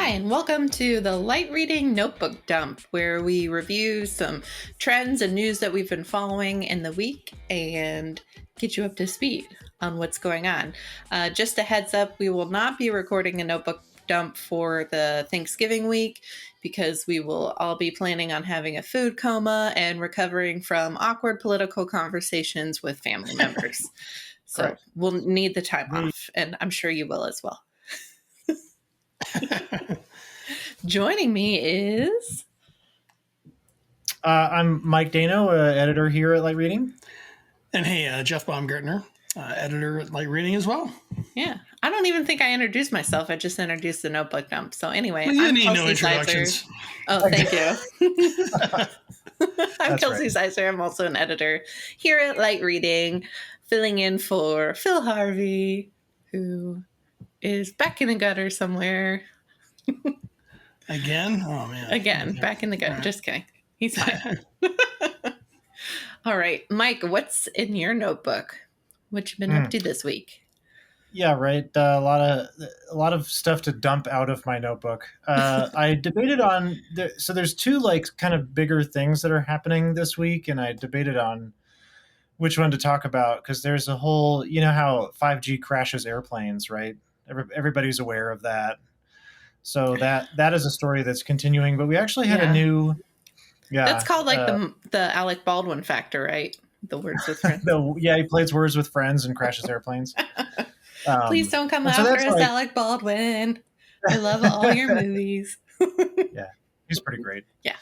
And welcome to the Light Reading Notebook Dump, where we review some trends and news that we've been following in the week and get you up to speed on what's going on. Just a heads up, we will not be recording a notebook dump for the Thanksgiving week because we will all be planning on having a food coma and recovering from awkward political conversations with family members. So Correct. We'll need the time off, and I'm sure you will as well. Joining me is... I'm Mike Dano, editor here at Light Reading. And hey, Jeff Baumgartner, editor at Light Reading as well. Yeah. I don't even think I introduced myself. I just introduced the notebook dump. So anyway, well, you I'm need Kelsey no introductions. Sizer. Oh, thank you. I'm That's Kelsey right. Sizer. I'm also an editor here at Light Reading, filling in for Phil Harvey, who is back in the gutter somewhere. Again? Oh, man. Again, Okay. back in the gutter. Right. Just kidding. He's fine. All right. Mike, what's in your notebook? What you been up to this week? Yeah, right. A lot of stuff to dump out of my notebook. I debated on so there's two kind of bigger things that are happening this week, and I debated on which one to talk about because there's a whole, how 5G crashes airplanes, right? Everybody's aware of that. So that is a story that's continuing, but we actually had a new. Yeah, that's called the Alec Baldwin factor, right? The words with friends. He plays words with friends and crashes airplanes. Please don't come so after us, Alec Baldwin. I love all your movies. Yeah, he's pretty great. Yeah,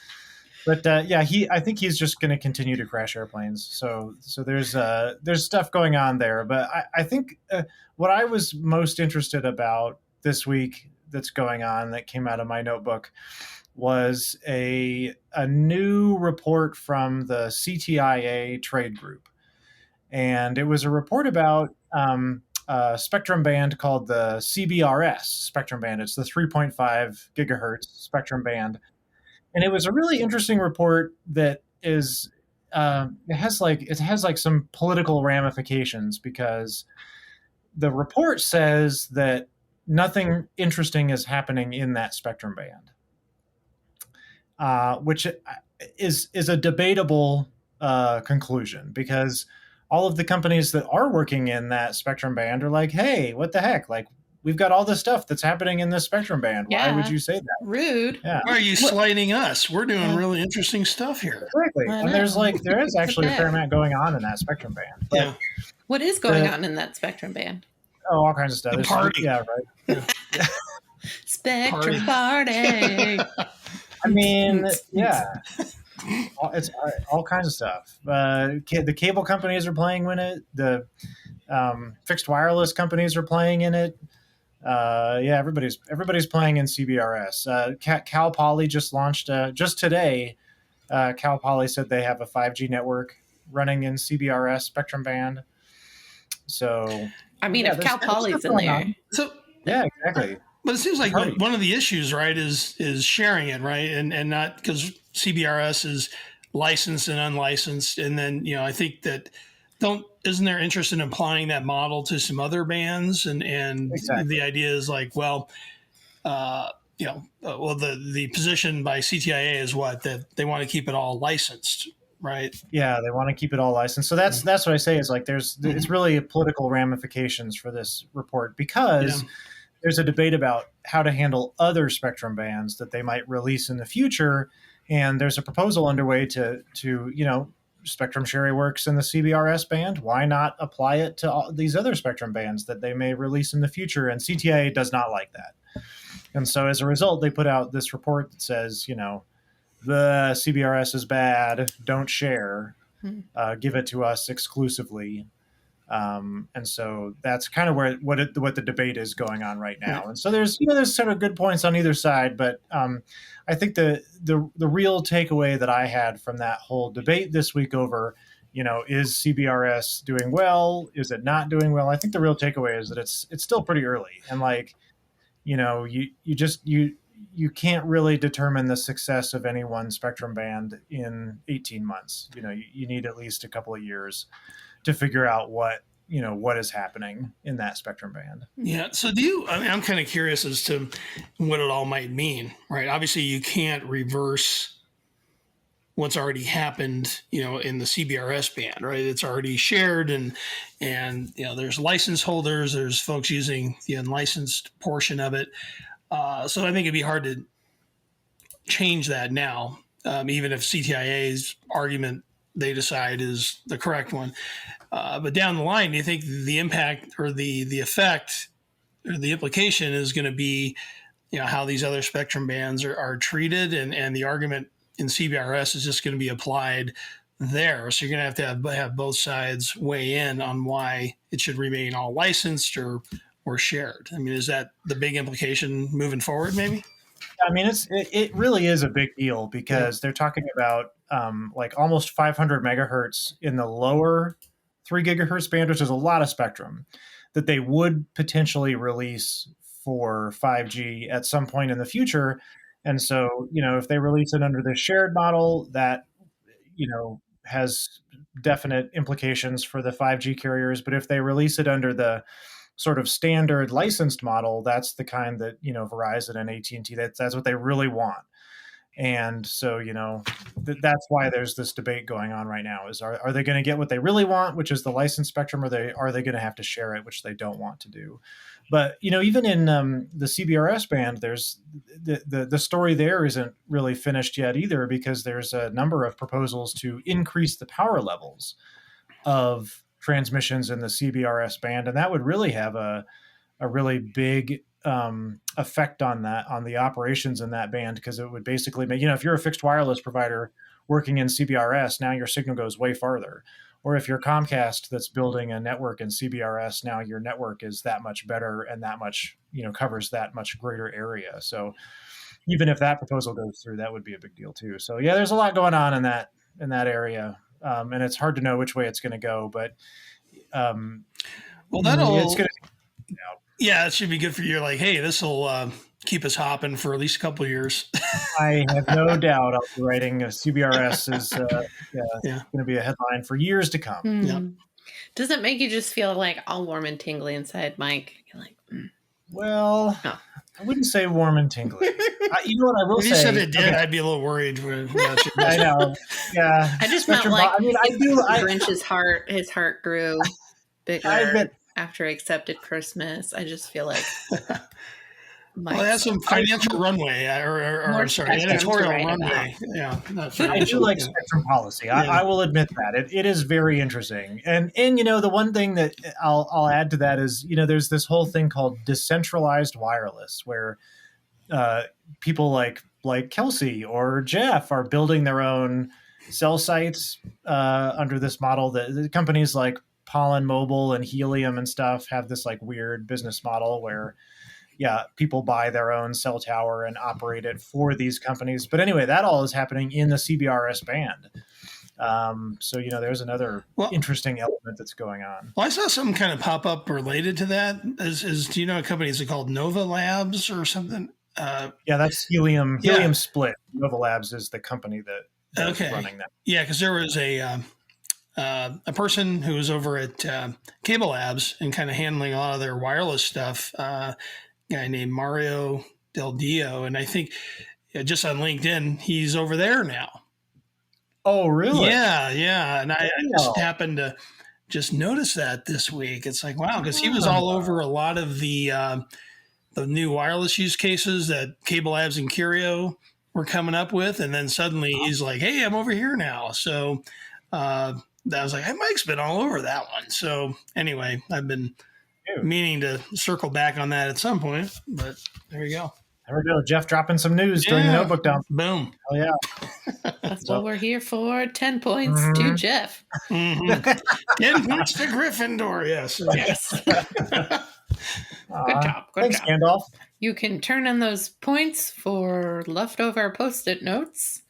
but I think he's just going to continue to crash airplanes. So there's stuff going on there. But I think what I was most interested about this week that's going on that came out of my notebook was a new report from the CTIA trade group. And it was a report about a spectrum band called the CBRS spectrum band. It's the 3.5 gigahertz spectrum band. And it was a really interesting report that is, it has some political ramifications because the report says that nothing interesting is happening in that spectrum band. Which is a debatable conclusion because all of the companies that are working in that spectrum band are like, hey, what the heck? Like, we've got all this stuff that's happening in this spectrum band. Yeah. Why would you say that? Rude. Yeah. Why are you slighting us? We're doing really interesting stuff here. Exactly. And there is actually a fair amount going on in that spectrum band. But what is going on in that spectrum band? Oh, all kinds of stuff. The party. Yeah, right. Yeah. Spectrum party. I mean, yeah, it's all kinds of stuff. The cable companies are playing in it. The fixed wireless companies are playing in it. Everybody's playing in CBRS. Cal Poly just launched just today. Cal Poly said they have a 5G network running in CBRS spectrum band. So I mean, if Cal Poly's in there, so yeah, exactly. But it seems like one of the issues, right, is sharing it, right, and not because CBRS is licensed and unlicensed, and then I think that isn't there interest in applying that model to some other bands, and exactly. The idea is like, well, the position by CTIA is that they want to keep it all licensed. Right. Yeah, they want to keep it all licensed. So that's what I say is like it's really political ramifications for this report because there's a debate about how to handle other spectrum bands that they might release in the future, and there's a proposal underway to spectrum sharing works in the CBRS band. Why not apply it to all these other spectrum bands that they may release in the future? And CTIA does not like that, and so as a result, they put out this report that says the CBRS is bad. Don't share. Give it to us exclusively. And so that's kind of what the debate is going on right now. And so there's sort of good points on either side, but I think the real takeaway that I had from that whole debate this week over, is CBRS doing well? Is it not doing well? I think the real takeaway is that it's still pretty early, and you can't really determine the success of any one spectrum band in 18 months. You need at least a couple of years to figure out what what is happening in that spectrum band. Yeah. So I'm kind of curious as to what it all might mean, right? Obviously you can't reverse what's already happened, in the CBRS band, right? It's already shared and there's license holders, there's folks using the unlicensed portion of it. So I think it'd be hard to change that now, even if CTIA's argument they decide is the correct one. But down the line, do you think the impact or the effect or the implication is going to be, how these other spectrum bands are treated, and the argument in CBRS is just going to be applied there? So you're going to have both sides weigh in on why it should remain all licensed or shared. I mean, is that the big implication moving forward, maybe? I mean, it really is a big deal because they're talking about like almost 500 megahertz in the lower 3 gigahertz band, which is a lot of spectrum that they would potentially release for 5G at some point in the future. And so, if they release it under the shared model, that, has definite implications for the 5G carriers. But if they release it under the sort of standard licensed model, that's the kind that, Verizon and AT&T, that's what they really want. And so, that's why there's this debate going on right now is are they going to get what they really want, which is the licensed spectrum, or are they going to have to share it, which they don't want to do. But, even in the CBRS band, there's the story there isn't really finished yet either, because there's a number of proposals to increase the power levels of transmissions in the CBRS band. And that would really have a really big effect on the operations in that band, because it would basically make, if you're a fixed wireless provider working in CBRS, now your signal goes way farther. Or if you're Comcast that's building a network in CBRS, now your network is that much better and that much, covers that much greater area. So even if that proposal goes through, that would be a big deal too. So yeah, there's a lot going on in that area. And it's hard to know which way it's going to go, but it's going to, yeah, it should be good for you. Like, hey, this will keep us hopping for at least a couple of years. I have no doubt I'll be writing CBRS is going to be a headline for years to come. Yeah. Does it make you just feel like all warm and tingly inside, Mike? You're like, Well, no. I wouldn't say warm and tingly. You know what I will say? If you said it did, I'd be a little worried. I know. Yeah. I just felt like Grinch's heart, his heart grew bigger after I accepted Christmas. I just feel like... Well, that's some financial runway, editorial runway. Yeah, I do like spectrum policy. I will admit that it is very interesting. And the one thing that I'll add to that is there's this whole thing called decentralized wireless, where people like Kelsey or Jeff are building their own cell sites under this model. That the companies like Pollen Mobile and Helium and stuff have this like weird business model where people buy their own cell tower and operate it for these companies. But anyway, that all is happening in the CBRS band. So, there's another interesting element that's going on. Well, I saw something kind of pop up related to that. Do you know a company? Is it called Nova Labs or something? That's Helium. Helium Split. Nova Labs is the company that's running that. Yeah, because there was a person who was over at Cable Labs and kind of handling a lot of their wireless stuff. Guy named Mario Del Dio, and I think just on LinkedIn he's over there now. Oh, really? Yeah. And I just happened to just notice that this week. It's like, wow, because he was all over a lot of the new wireless use cases that Cable Labs and Curio were coming up with, and then suddenly he's like, hey, I'm over here now. So I was like, hey, Mike's been all over that one. So anyway, I've been meaning to circle back on that at some point, but there you go. There we go. Jeff dropping some news during the notebook dump. Boom. Oh, yeah. That's what we're here for. 10 points to Jeff. 10 points to Gryffindor. Yes. Good job. Thanks, Gandalf. You can turn in those points for leftover Post-it notes.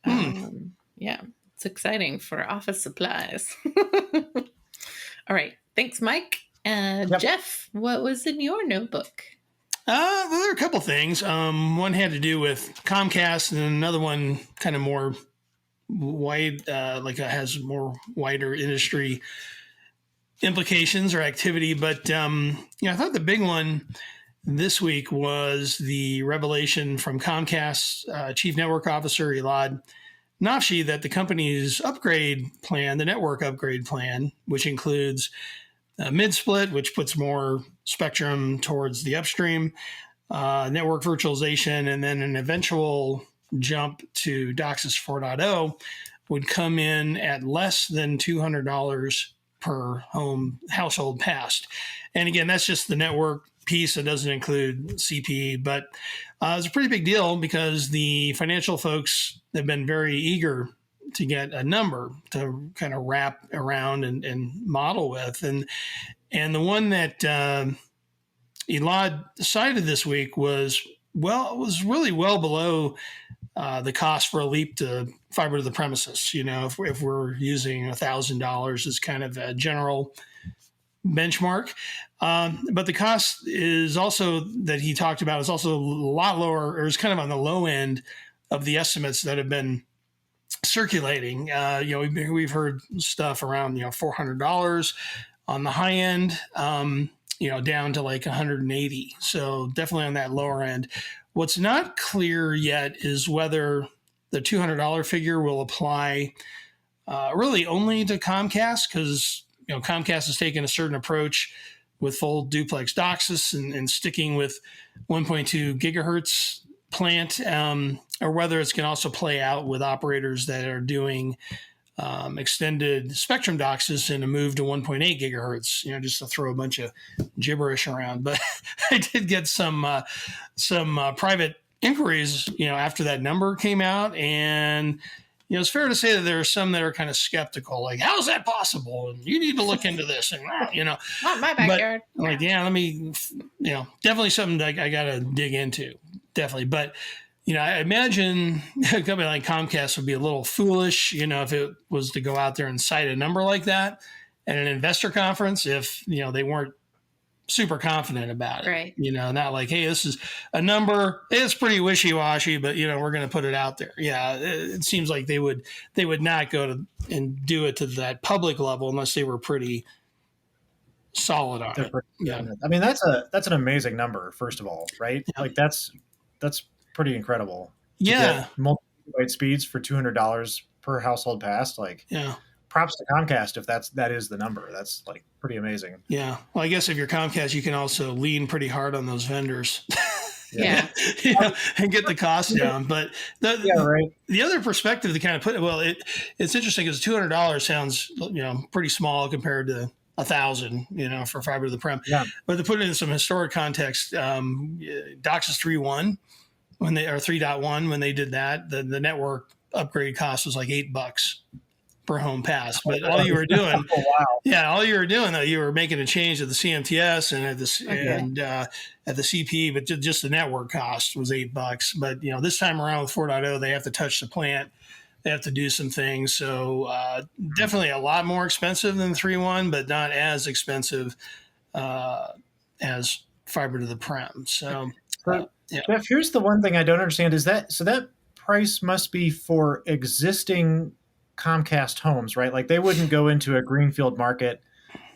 It's exciting for office supplies. All right. Thanks, Mike. Jeff, what was in your notebook? Well, there are a couple things. One had to do with Comcast, and another one kind of more wide, has more wider industry implications or activity, but I thought the big one this week was the revelation from Comcast Chief Network Officer Elad Nafshi that the company's upgrade plan, the network upgrade plan, which includes mid-split, which puts more spectrum towards the upstream, network virtualization, and then an eventual jump to DOCSIS 4.0 would come in at less than $200 per household passed. And again, that's just the network piece. It doesn't include CPE, but it's a pretty big deal because the financial folks have been very eager to get a number to kind of wrap around and model with. And the one that Elad cited this week was really well below the cost for a leap to fiber to the premises. If we're using $1,000 as kind of a general benchmark, but the cost is also that he talked about is also a lot lower, or is kind of on the low end of the estimates that have been circulating. We've heard stuff around $400 on the high end, down to like 180. So definitely on that lower end. What's not clear yet is whether the $200 figure will apply really only to Comcast, because Comcast has taken a certain approach with full duplex DOCSIS and sticking with 1.2 gigahertz plant, or whether it's going to also play out with operators that are doing extended spectrum DOCSIS and a move to 1.8 gigahertz, just to throw a bunch of gibberish around. But I did get some private inquiries, after that number came out, and it's fair to say that there are some that are kind of skeptical, like, how's that possible? And you need to look into this, and not my backyard. But, like, yeah, let me, definitely something that I got to dig into, definitely. But I imagine a company like Comcast would be a little foolish, if it was to go out there and cite a number like that at an investor conference, if, they weren't super confident about it. Right. Not like, hey, this is a number, it's pretty wishy-washy, but, we're going to put it out there. Yeah, it seems like they would not go to and do it to that public level unless they were pretty solid on it. Yeah. I mean, that's an amazing number, first of all, right? Yeah. Like that's pretty incredible. Yeah. Multi-byte speeds for $200 per household passed. Like, yeah. Props to Comcast if that is the number. That's like pretty amazing. Yeah. Well, I guess if you're Comcast, you can also lean pretty hard on those vendors. Yeah. And get the cost down. But the other perspective to kind of put it, it's interesting because $200 sounds, pretty small compared to $1,000, for fiber to the prem. Yeah. But to put it in some historic context, DOCSIS 3.1 3.1 when they did that, the network upgrade cost was like $8 per home pass. But all you were doing, all you were doing though, you were making a change at the CMTS and at the CP, but just the network cost was $8. But this time around with 4.0, they have to touch the plant, they have to do some things. So definitely a lot more expensive than 3.1, but not as expensive as fiber to the prem. So. Jeff, here's the one thing I don't understand is that price must be for existing Comcast homes, right? Like they wouldn't go into a greenfield market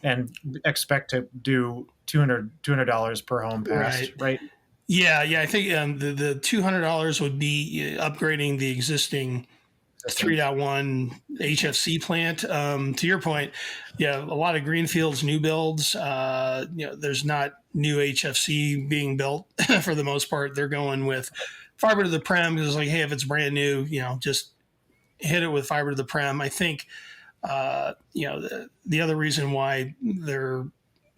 and expect to do $200 per home passed, right? Yeah. I think the $200 would be upgrading the existing 3.1 HFC plant. To your point, a lot of greenfields, new builds. There's not new HFC being built for the most part. They're going with fiber to the prem because it's like, hey, if it's brand new, just hit it with fiber to the prem. I think, the other reason why they're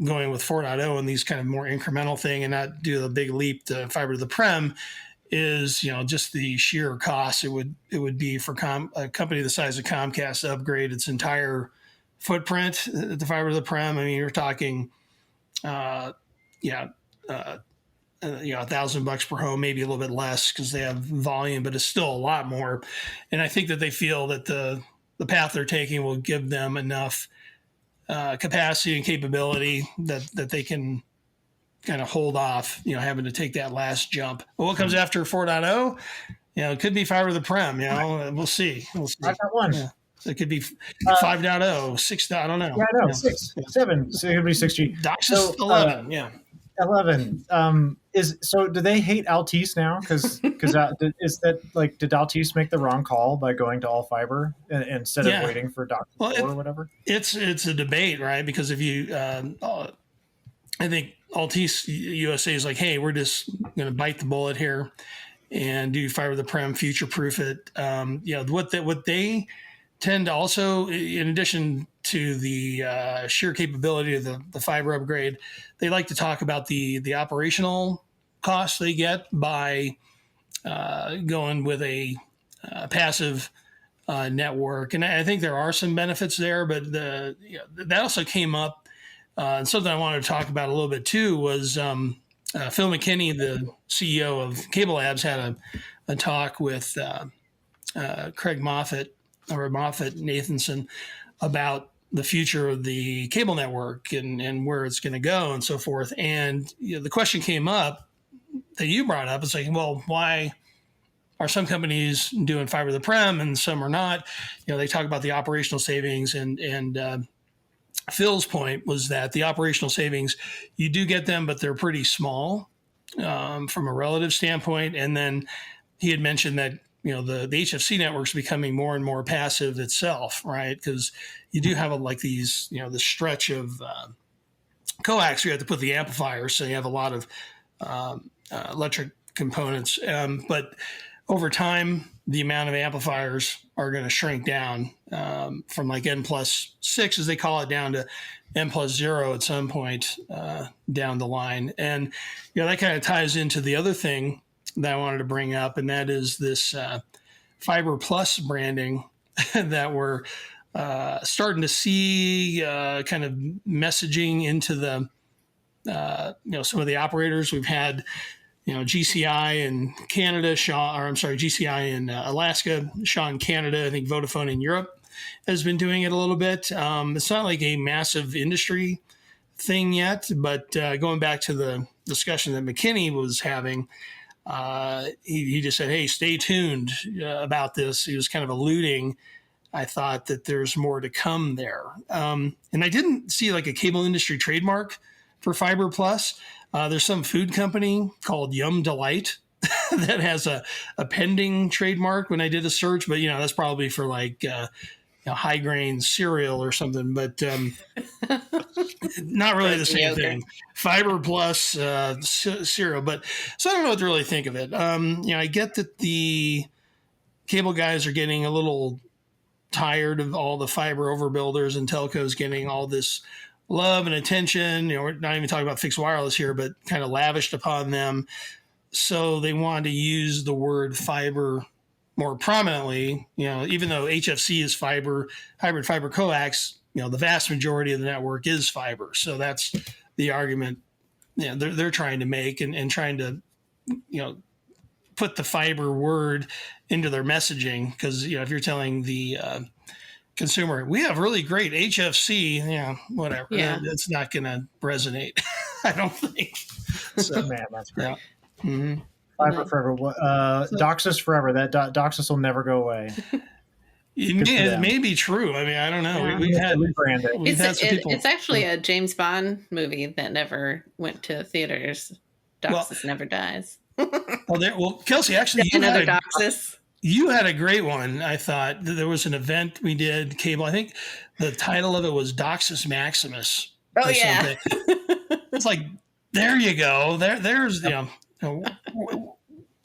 going with 4.0 and these kind of more incremental thing and not do the big leap to fiber to the prem is, just the sheer cost it would be for a company the size of Comcast to upgrade its entire footprint to fiber to the prem. I mean, you're talking, $1,000 per home, maybe a little bit less because they have volume, but it's still a lot more. And I think that they feel that the path they're taking will give them enough capacity and capability that they can kind of hold off, having to take that last jump. But what comes after 4.0, it could be fiber to the prem, we'll see. I got one. It could be 5.0, 6. I don't know. Yeah, I know. 6, 7. So it could be 6G. DOCSIS 11. 11. Do they hate Altice now? Because is that like, did Altice make the wrong call by going to all fiber instead of waiting for DOCSIS 4 or whatever? It's a debate, right? Because if you, I think Altice USA is like, hey, we're just going to bite the bullet here and do fiber to the prem, future proof it. What they tend to also, in addition to the sheer capability of the fiber upgrade, they like to talk about the operational costs they get by going with a passive network. And I think there are some benefits there, but that also came up. And something I wanted to talk about a little bit too was Phil McKinney, the CEO of Cable Labs, had a talk with Craig Moffett Nathanson about the future of the cable network and where it's going to go and so forth. And the question came up that you brought up. It's like, well, why are some companies doing fiber to the prem and some are not? They talk about the operational savings, and Phil's point was that the operational savings, you do get them, but they're pretty small from a relative standpoint. And then he had mentioned that the HFC network's becoming more and more passive itself, right? Because you do have this stretch of coax where you have to put the amplifiers, so you have a lot of electric components. But over time, the amount of amplifiers are going to shrink down from like N+6, as they call it, down to N+0 at some point down the line. And that kind of ties into the other thing that I wanted to bring up, and that is this Fiber Plus branding that we're starting to see kind of messaging into the some of the operators. We've had GCI in Canada, GCI in Alaska, Shaw in Canada. I think Vodafone in Europe has been doing it a little bit. It's not like a massive industry thing yet, but going back to the discussion that McKinney was having, he just said, hey, stay tuned about this. He was kind of alluding, I thought, that there's more to come there. And I didn't see like a cable industry trademark for Fiber Plus. There's some food company called Yum Delight that has a pending trademark when I did a search, but that's probably for like high grain cereal or something, but not really the same thing. Fiber Plus cereal, but so I don't know what to really think of it. I get that the cable guys are getting a little tired of all the fiber overbuilders and telcos getting all this love and attention. We're not even talking about fixed wireless here, but kind of lavished upon them. So they wanted to use the word fiber more prominently, even though HFC is fiber, hybrid fiber coax, the vast majority of the network is fiber. So that's the argument they're trying to make and trying to, put the fiber word into their messaging. Because, if you're telling the consumer, we have really great HFC, whatever, it's not going to resonate. I don't think. So, man, that's great. Yeah. Mm-hmm. Fiber forever. DOCSIS forever. That DOCSIS will never go away. It may be true. I mean, I don't know. Yeah. We've had some people. It's actually a James Bond movie that never went to theaters. DOCSIS never dies. Kelsey, actually, DOCSIS. You had a great one. I thought there was an event we did, cable. I think the title of it was DOCSIS Maximus. Oh yeah. It's like, there you go. There's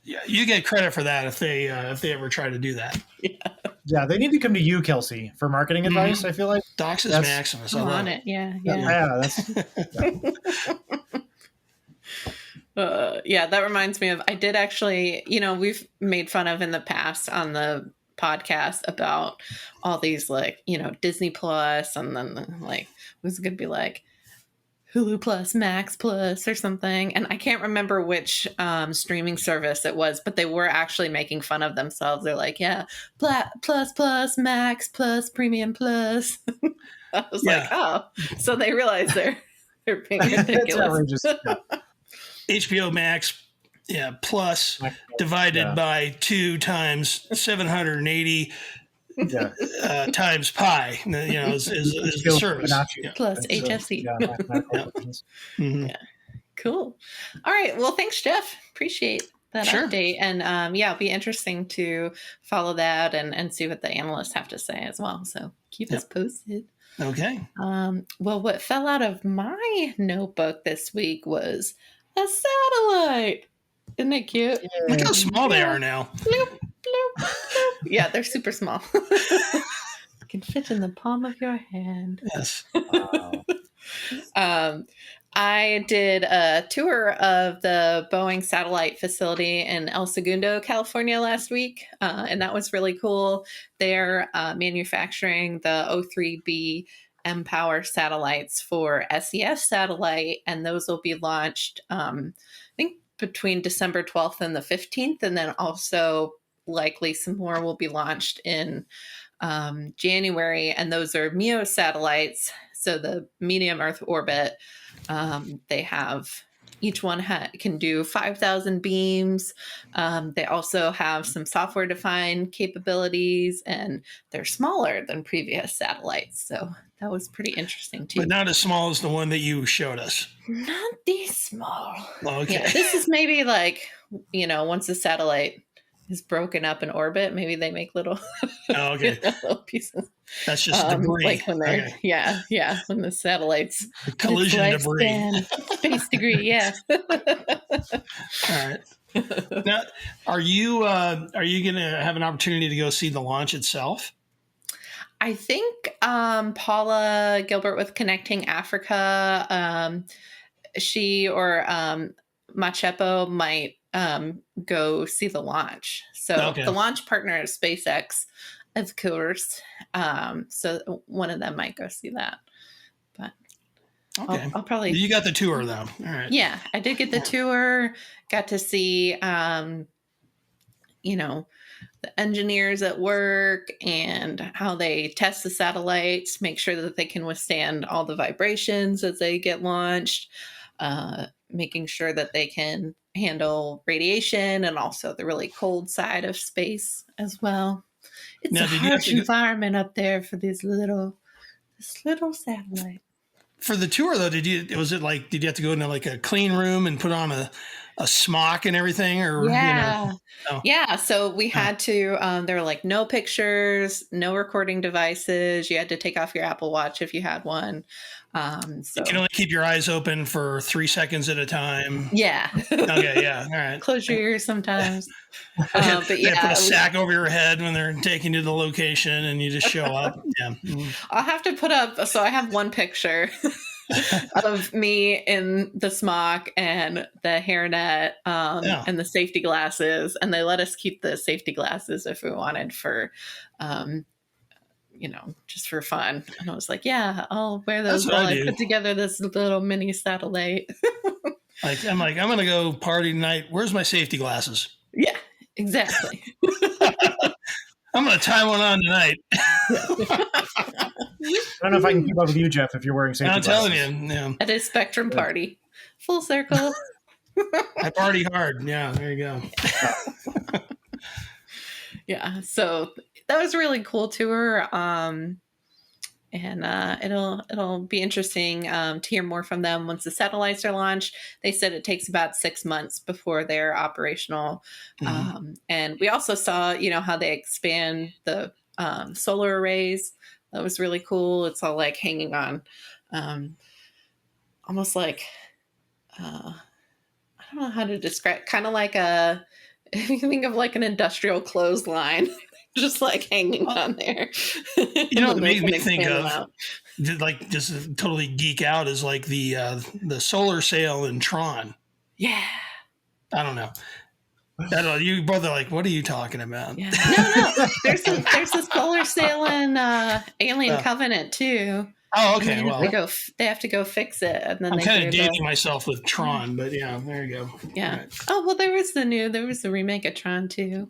you get credit for that if they ever try to do that. Yeah, they need to come to you, Kelsey, for marketing advice. I feel like DOCSIS Maximus. I'm on it. Yeah. That reminds me of, I did actually, we've made fun of in the past on the podcast about all these Disney Plus, and then was it going to be like Hulu Plus, Max Plus or something. And I can't remember which streaming service it was, but they were actually making fun of themselves. They're like, plus, Max Plus, Premium Plus. I was like, oh, so they realize they're being ridiculous. HBO Max, plus divided by 2 times 780 times pi. Is the service. Yeah. Plus HFC. Mm-hmm. Yeah. Cool. All right. Well, thanks, Jeff. Appreciate that update. And it'll be interesting to follow that and see what the analysts have to say as well. So keep us posted. Okay. Well, what fell out of my notebook this week was a satellite. Isn't it cute? Look how small they are now. Bloop, bloop, bloop. Yeah, they're super small. Can fit in the palm of your hand. Yes. Wow. I did a tour of the Boeing satellite facility in El Segundo, California last week, and that was really cool. They're manufacturing the O3B mPOWER satellites for SES satellite, and those will be launched, I think, between December 12th and the 15th, and then also likely some more will be launched in January, and those are MEO satellites, so the medium Earth orbit. They have each one can do 5,000 beams. They also have some software defined capabilities, and they're smaller than previous satellites. So that was pretty interesting too. But not as small as the one that you showed us. Not this small. Okay. Yeah, this is maybe like, once the satellite is broken up in orbit, maybe they make little, little pieces. That's just debris. Like when they're, when the satellites collision debris, space debris. Yeah. All right. Now, are you going to have an opportunity to go see the launch itself? I think Paula Gilbert with Connecting Africa, she or Machepo might go see the launch. So the launch partner is SpaceX, of course. So one of them might go see that. But I'll probably... You got the tour, though. All right. Yeah, I did get the tour. Got to see, the engineers at work and how they test the satellites, make sure that they can withstand all the vibrations as they get launched, making sure that they can handle radiation and also the really cold side of space as well. It's a harsh environment up there for this little satellite. For the tour, though, did you have to go into like a clean room and put on a smock and everything? Or Yeah. So we had to, there were like no pictures, no recording devices. You had to take off your Apple Watch if you had one. So you can only keep your eyes open for 3 seconds at a time. Yeah. Okay. Yeah. All right. Close your ears sometimes. But they put a sack over your head when they're taking you to the location and you just show up. Yeah. I'll have to put up, so I have one picture of me in the smock and the hairnet and the safety glasses. And they let us keep the safety glasses if we wanted for, just for fun. And I was like, yeah, I'll wear those while I put together this little mini satellite. I'm going to go party tonight. Where's my safety glasses? Yeah, exactly. I'm going to tie one on tonight. I don't know if I can keep up with you, Jeff, if you're wearing safety glasses. I'm telling you. Yeah. At a Spectrum party. Full circle. I party hard. Yeah, there you go. Yeah, so that was a really cool tour. And it'll be interesting to hear more from them once the satellites are launched. They said it takes about 6 months before they're operational. Mm-hmm. And we also saw, how they expand the solar arrays. That was really cool. It's all like hanging on, almost like, I don't know how to describe, kind of like if you think of like an industrial clothesline, just like hanging on there. You know what it makes me think of, like just totally geek out, is like the solar sail in Tron. Yeah. I don't know. You both are like, what are you talking about? Yeah. No. There's a solar sail in Alien Covenant too. Oh, okay. Well, they have to go fix it, and then I'm kind of dating myself with Tron, but yeah, there you go. Yeah. Right. Oh well, there was the remake of Tron too.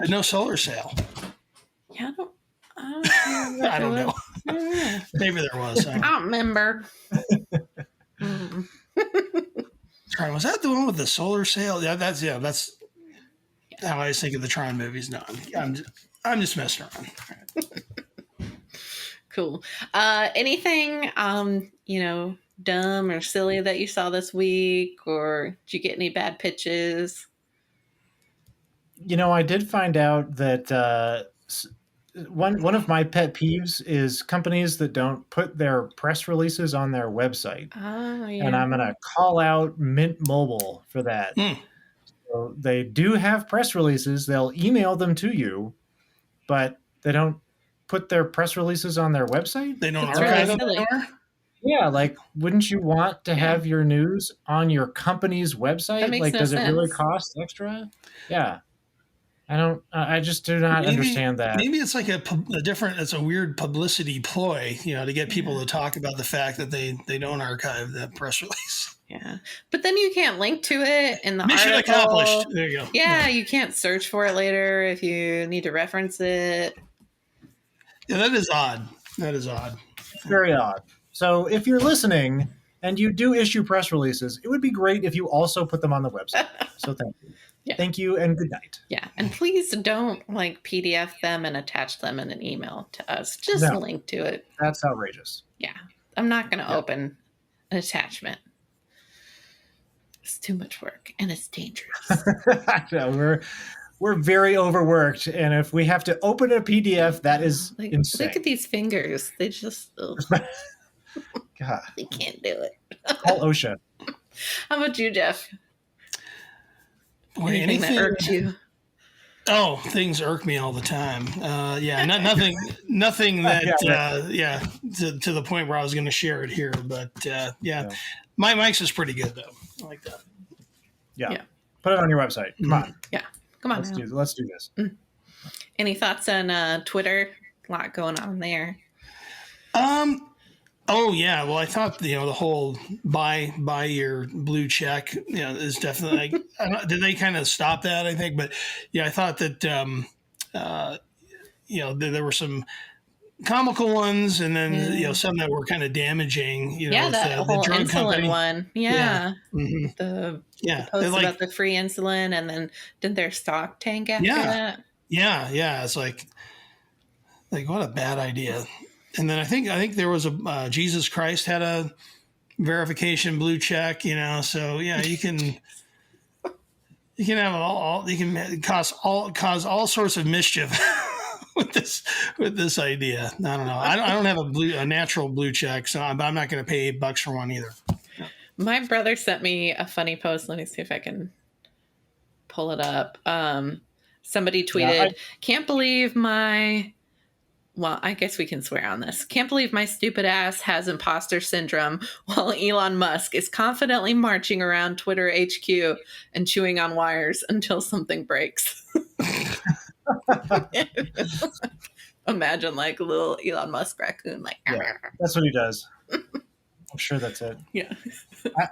No solar sail. Yeah, I don't know. Maybe there was. I don't remember. Tron, was that the one with the solar sail? Yeah, that's how I always think of the Tron movies. No, I'm just messing around. Cool. Anything, dumb or silly that you saw this week, or did you get any bad pitches? I did find out that one of my pet peeves is companies that don't put their press releases on their website. Oh, yeah. And I'm going to call out Mint Mobile for that. So they do have press releases. They'll email them to you, but they don't put their press releases on their website. They don't That's archive really them silly. anymore? Yeah, like, wouldn't you want to have your news on your company's website? That makes Like, no does it really sense. cost extra? Yeah. I just do not understand that. Maybe it's like a different, it's a weird publicity ploy, to get people to talk about the fact that they don't archive that press release. Yeah. But then you can't link to it in the Mission article. accomplished. There you go. Yeah, you can't search for it later if you need to reference it. Yeah, that is odd. Very odd. So if you're listening and you do issue press releases, it would be great if you also put them on the website. So thank you. Yeah. Thank you and good night. Yeah. And please don't PDF them and attach them in an email to us. Just link to it. That's outrageous. Yeah. I'm not going to open an attachment. It's too much work and it's dangerous. We're very overworked, and if we have to open a PDF, that is insane. Look at these fingers. They just God. They can't do it. Call OSHA. How about you, Jeff? Boy, Anything that irked you? Oh, things irk me all the time. Nothing that, to the point where I was going to share it here. But my Mike's is pretty good though. I like that. Yeah. Put it on your website. Come on. Yeah. Come on. Let's do this. Any thoughts on Twitter? A lot going on there. Oh yeah. Well, I thought the whole buy your blue check is definitely did they kind of stop that? I think, but I thought that there were some comical ones, and then some that were kind of damaging. That whole the drug insulin company one. Yeah. Mm-hmm. The post about the free insulin, and then did their stock tank after that? Yeah. It's like what a bad idea. And then I think there was a Jesus Christ had a verification blue check, so you can have you can cause all sorts of mischief with this idea. I don't know. I don't have a natural blue check, so I'm not going to pay $8 for one either. Yeah. My brother sent me a funny post. Let me see if I can pull it up. Somebody tweeted, "Can't believe my." Well, I guess we can swear on this. Can't believe my stupid ass has imposter syndrome while Elon Musk is confidently marching around Twitter HQ and chewing on wires until something breaks. Imagine a little Elon Musk raccoon. That's what he does. I'm sure that's it. Yeah.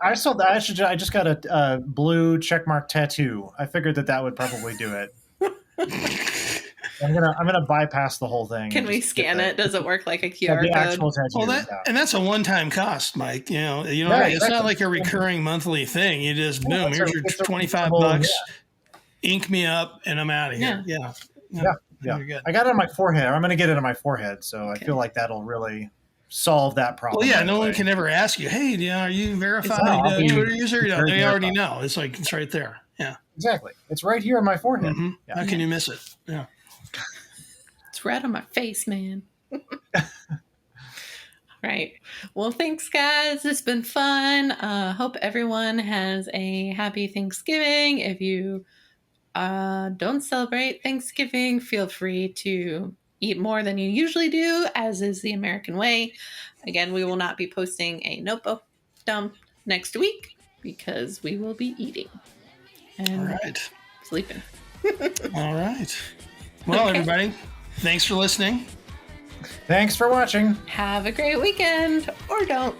I saw that. I just got a blue checkmark tattoo. I figured that would probably do it. I'm gonna bypass the whole thing. Can we scan it? Does it work like a QR code? Actual tattoo. Well, that's a one-time cost, Mike. It's not like a recurring monthly thing. You just boom, here's your $25. Ink me up, and I'm out of here. Yeah. I got it on my forehead. I'm gonna get it on my forehead, so I feel like that'll really solve that problem. Well, no one can ever ask you, hey, are you verified Twitter user? They already know. It's right there. Yeah. Exactly. It's right here on my forehead. Mm-hmm. Yeah. How can you miss it? Yeah. It's right on my face, man. Right. Well, thanks, guys. It's been fun. Hope everyone has a happy Thanksgiving. If you don't celebrate Thanksgiving, feel free to eat more than you usually do, as is the American way. Again, we will not be posting a notebook dump next week because we will be eating and sleeping. All right. Well, everybody, thanks for listening. Thanks for watching. Have a great weekend, or don't.